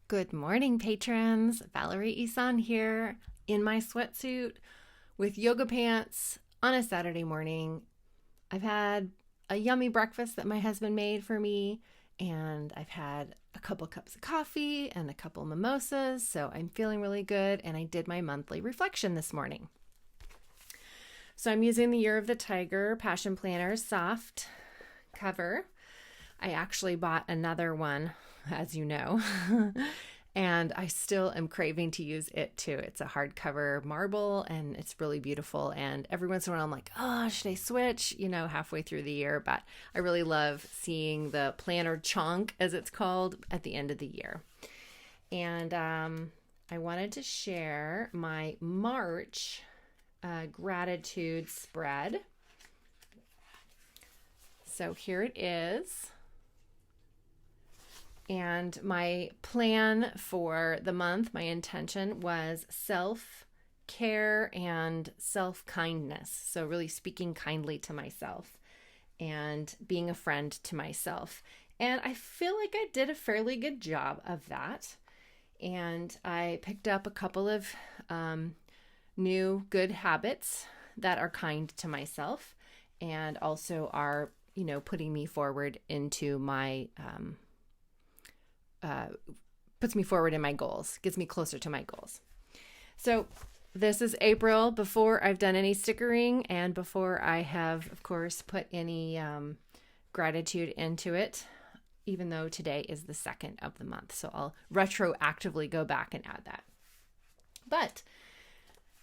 Good morning, patrons. Valerie Isan here in my sweatsuit with yoga pants on a Saturday morning. I've had a yummy breakfast that my husband made for me, and I've had a couple cups of coffee and a couple mimosas, so I'm feeling really good, and I did my monthly reflection this morning. So I'm using the Year of the Tiger Passion Planner soft cover. I actually bought another one, as you know, and I still am craving to use it too. It's a hardcover marble and it's really beautiful. And every once in a while I'm like, oh, should I switch? Halfway through the year. But I really love seeing the planner chunk, as it's called, at the end of the year. And I wanted to share my March gratitude spread. So here it is. And my plan for the month, my intention was self-care and self-kindness. So really speaking kindly to myself and being a friend to myself. And I feel like I did a fairly good job of that. And I picked up a couple of new good habits that are kind to myself and also are, putting me forward into my puts me forward in my goals, gets me closer to my goals. So this is April, before I've done any stickering and before I have, of course, put any gratitude into it, even though today is the second of the month. So I'll retroactively go back and add that. But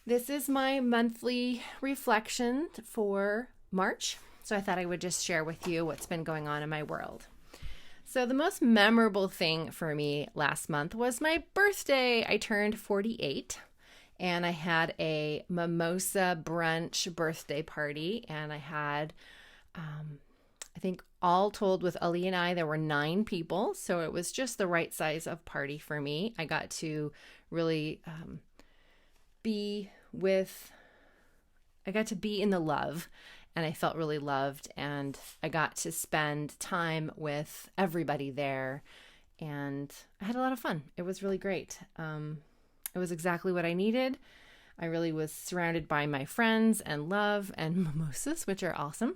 this is my monthly reflection for March. So I thought I would just share with you what's been going on in my world. So the most memorable thing for me last month was my birthday. I turned 48 and I had a mimosa brunch birthday party, and I had, I think all told with Ali and I, there were 9 people. So it was just the right size of party for me. I got to really be in the love. And I felt really loved, and I got to spend time with everybody there, and I had a lot of fun. It was really great. It was exactly what I needed. I really was surrounded by my friends and love and mimosas, which are awesome.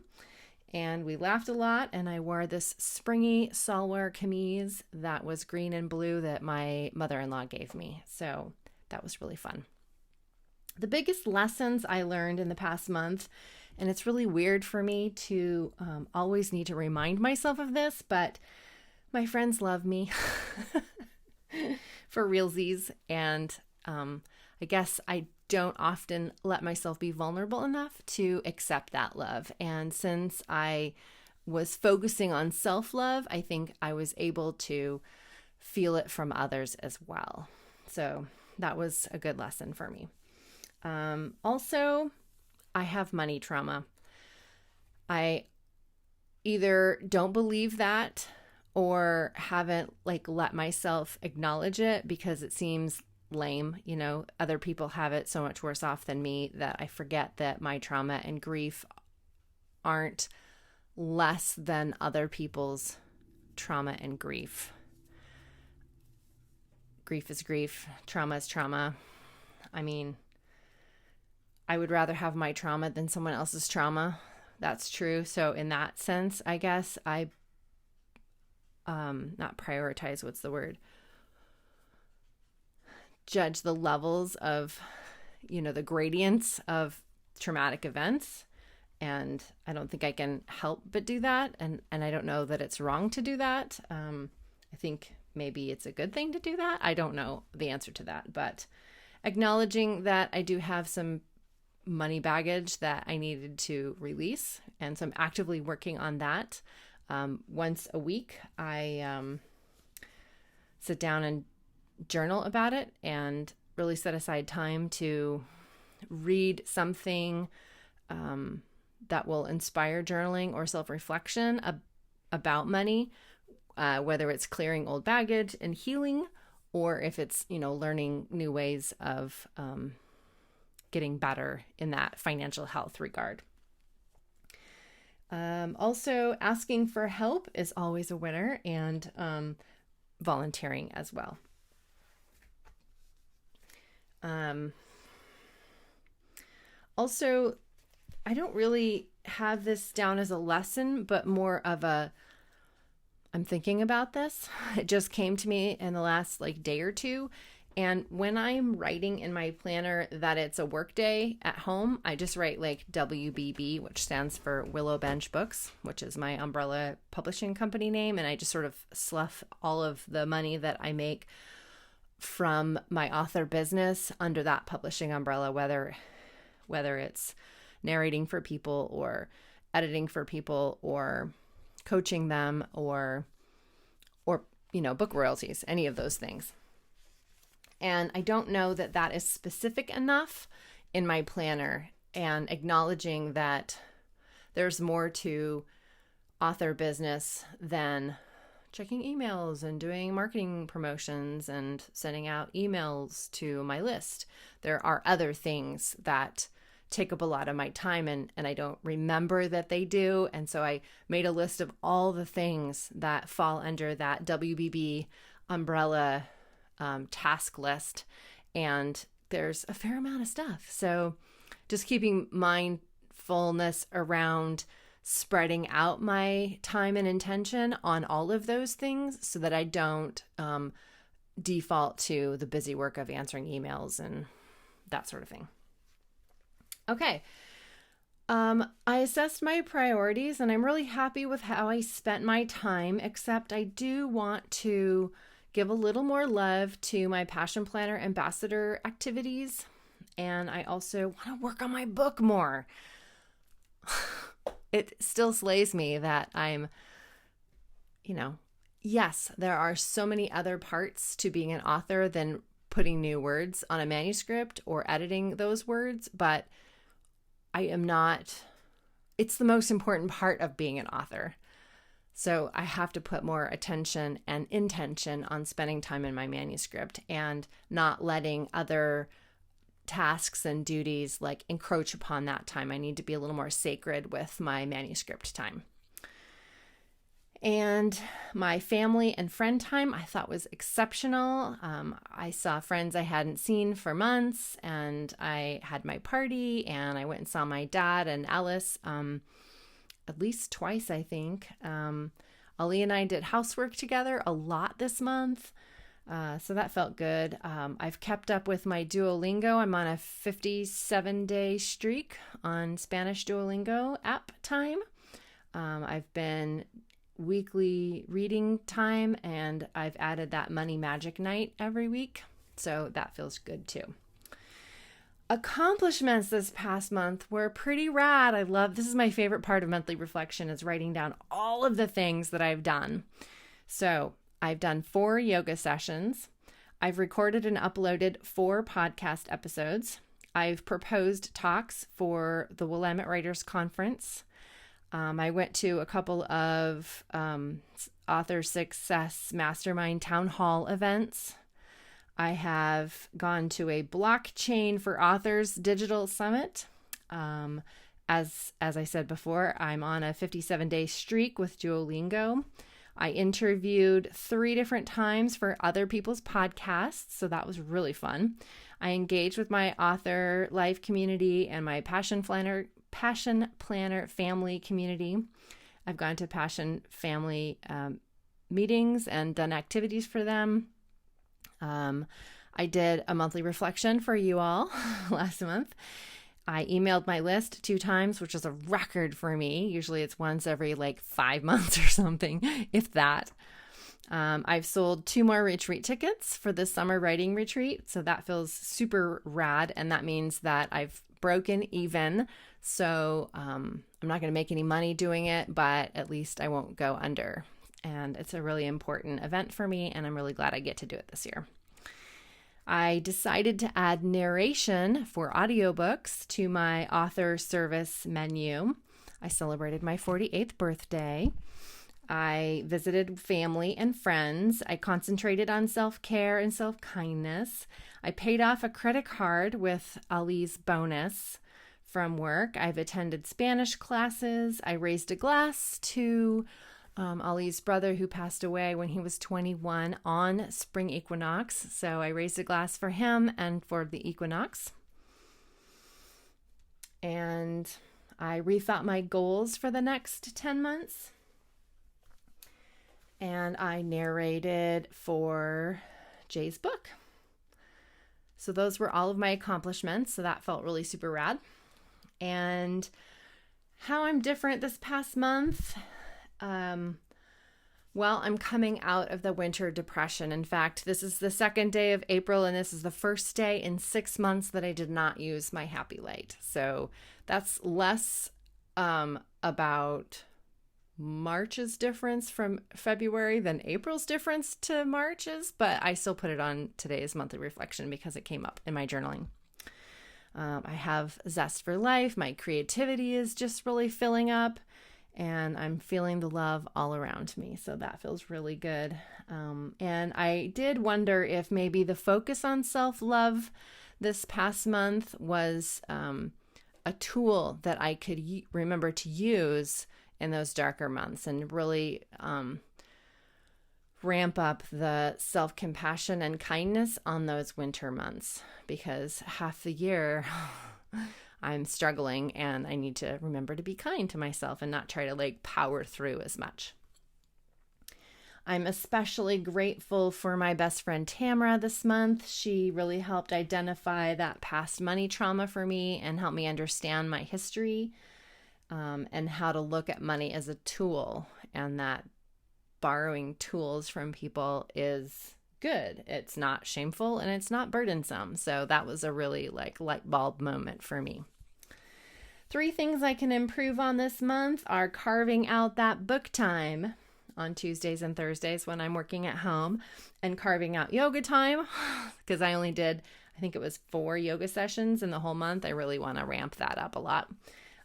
And we laughed a lot, and I wore this springy salwar kameez that was green and blue that my mother-in-law gave me. So that was really fun. The biggest lessons I learned in the past month, and it's really weird for me to always need to remind myself of this, but my friends love me for realsies. And I guess I don't often let myself be vulnerable enough to accept that love. And since I was focusing on self-love, I think I was able to feel it from others as well. So that was a good lesson for me. Also, I have money trauma. I either don't believe that or haven't let myself acknowledge it because it seems lame. Other people have it so much worse off than me that I forget that my trauma and grief aren't less than other people's trauma and grief. Grief is grief. Trauma is trauma. I mean, I would rather have my trauma than someone else's trauma. That's true. So in that sense, I guess I not prioritize, what's the word? Judge the levels of, the gradients of traumatic events. And I don't think I can help but do that. And I don't know that it's wrong to do that. I think maybe it's a good thing to do that. I don't know the answer to that. But acknowledging that I do have some money baggage that I needed to release. And so I'm actively working on that. Once a week, I sit down and journal about it and really set aside time to read something that will inspire journaling or self-reflection about money, whether it's clearing old baggage and healing, or if it's, learning new ways of getting better in that financial health regard. Also, asking for help is always a winner, and volunteering as well. Um, Also, I don't really have this down as a lesson, but more of I'm thinking about this. It just came to me in the last day or two. And when I'm writing in my planner that it's a work day at home, I just write WBB, which stands for Willow Bench Books, which is my umbrella publishing company name. And I just sort of slough all of the money that I make from my author business under that publishing umbrella, whether it's narrating for people or editing for people or coaching them or book royalties, any of those things. And I don't know that that is specific enough in my planner, and acknowledging that there's more to author business than checking emails and doing marketing promotions and sending out emails to my list. There are other things that take up a lot of my time, and I don't remember that they do. And so I made a list of all the things that fall under that WBB umbrella task list. And there's a fair amount of stuff. So just keeping mindfulness around spreading out my time and intention on all of those things so that I don't default to the busy work of answering emails and that sort of thing. Okay. I assessed my priorities and I'm really happy with how I spent my time, except I do want to give a little more love to my Passion Planner ambassador activities. And I also want to work on my book more. It still slays me that I'm, yes, there are so many other parts to being an author than putting new words on a manuscript or editing those words, but I am not, it's the most important part of being an author. So I have to put more attention and intention on spending time in my manuscript and not letting other tasks and duties encroach upon that time. I need to be a little more sacred with my manuscript time. And my family and friend time I thought was exceptional. I saw friends I hadn't seen for months, and I had my party, and I went and saw my dad and Alice at least twice, I think. Ali and I did housework together a lot this month, so that felt good. I've kept up with my Duolingo. I'm on a 57-day streak on Spanish Duolingo app time. I've been weekly reading time, and I've added that money magic night every week, so that feels good too. Accomplishments this past month were pretty rad. This is my favorite part of monthly reflection, is writing down all of the things that I've done. So I've done 4 yoga sessions. I've recorded and uploaded 4 podcast episodes. I've proposed talks for the Willamette Writers Conference. I went to a couple of Author Success Mastermind Town Hall events. I have gone to a Blockchain for Authors Digital Summit. As I said before, I'm on a 57-day streak with Duolingo. I interviewed 3 different times for other people's podcasts, so that was really fun. I engaged with my author life community and my Passion Planner family community. I've gone to Passion Family meetings and done activities for them. I did a monthly reflection for you all last month. I emailed my list 2 times, which is a record for me. Usually it's once every 5 months or something, if that. I've sold 2 more retreat tickets for the summer writing retreat. So that feels super rad. And that means that I've broken even. So I'm not going to make any money doing it, but at least I won't go under. And it's a really important event for me, and I'm really glad I get to do it this year. I decided to add narration for audiobooks to my author service menu. I celebrated my 48th birthday. I visited family and friends. I concentrated on self-care and self-kindness. I paid off a credit card with Ali's bonus from work. I've attended Spanish classes. I raised a glass to Ollie's brother, who passed away when he was 21 on spring equinox. So I raised a glass for him and for the equinox. And I rethought my goals for the next 10 months. And I narrated for Jay's book. So those were all of my accomplishments. So that felt really super rad. And how I'm different this past month. Well, I'm coming out of the winter depression. In fact, this is the second day of April, and this is the first day in 6 months that I did not use my happy light. So that's less about March's difference from February than April's difference to March's, but I still put it on today's monthly reflection because it came up in my journaling. I have zest for life. My creativity is just really filling up, and I'm feeling the love all around me. So that feels really good. And I did wonder if maybe the focus on self-love this past month was a tool that I could remember to use in those darker months and really ramp up the self-compassion and kindness on those winter months, because half the year I'm struggling and I need to remember to be kind to myself and not try to power through as much. I'm especially grateful for my best friend Tamara this month. She really helped identify that past money trauma for me and help me understand my history and how to look at money as a tool, and that borrowing tools from people is good. It's not shameful and it's not burdensome. So that was a really light bulb moment for me. 3 things I can improve on this month are carving out that book time on Tuesdays and Thursdays when I'm working at home, and carving out yoga time because I only did, I think it was 4 yoga sessions in the whole month. I really want to ramp that up a lot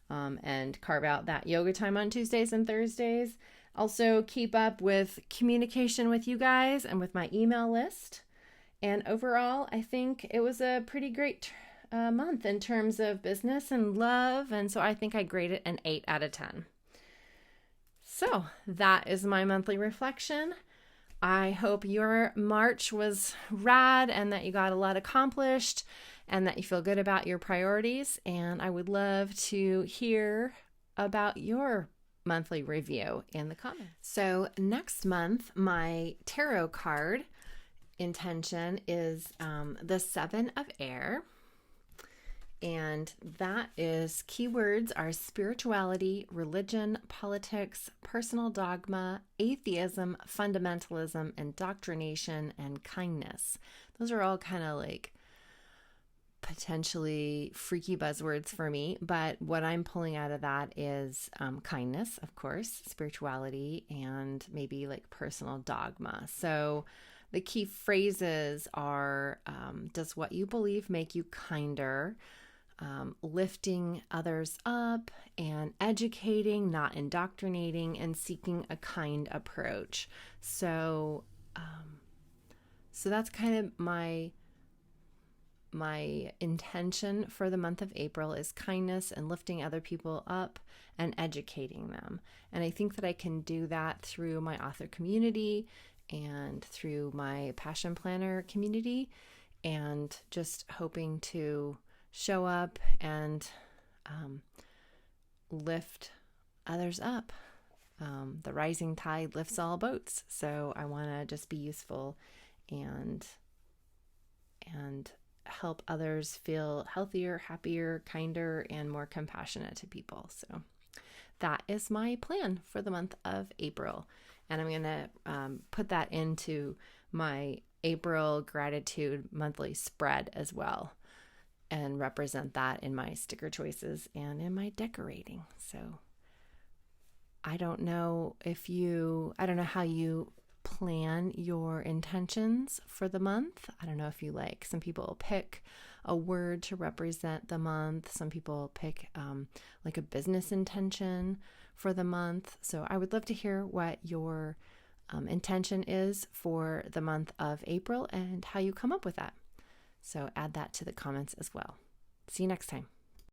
and carve out that yoga time on Tuesdays and Thursdays. Also keep up with communication with you guys and with my email list. And overall, I think it was a pretty great month in terms of business and love. And so I think I grade it an 8 out of 10. So that is my monthly reflection. I hope your March was rad and that you got a lot accomplished and that you feel good about your priorities. And I would love to hear about your monthly review in the comments. So next month, my tarot card intention is the 7 of Air. And that is, keywords are spirituality, religion, politics, personal dogma, atheism, fundamentalism, indoctrination, and kindness. Those are all kind of potentially freaky buzzwords for me, but what I'm pulling out of that is kindness, of course, spirituality, and maybe personal dogma. So the key phrases are, does what you believe make you kinder? Lifting others up, and educating, not indoctrinating, and seeking a kind approach. So that's kind of my intention for the month of April is kindness and lifting other people up and educating them. And I think that I can do that through my author community and through my Passion Planner community, and just hoping to show up and lift others up. The rising tide lifts all boats. So I want to just be useful and help others feel healthier, happier, kinder, and more compassionate to people. So that is my plan for the month of April. And I'm going to put that into my April gratitude monthly spread as well, and represent that in my sticker choices and in my decorating. So I don't know how you plan your intentions for the month. I don't know if you some people pick a word to represent the month. Some people pick a business intention for the month. So I would love to hear what your intention is for the month of April and how you come up with that. So add that to the comments as well. See you next time.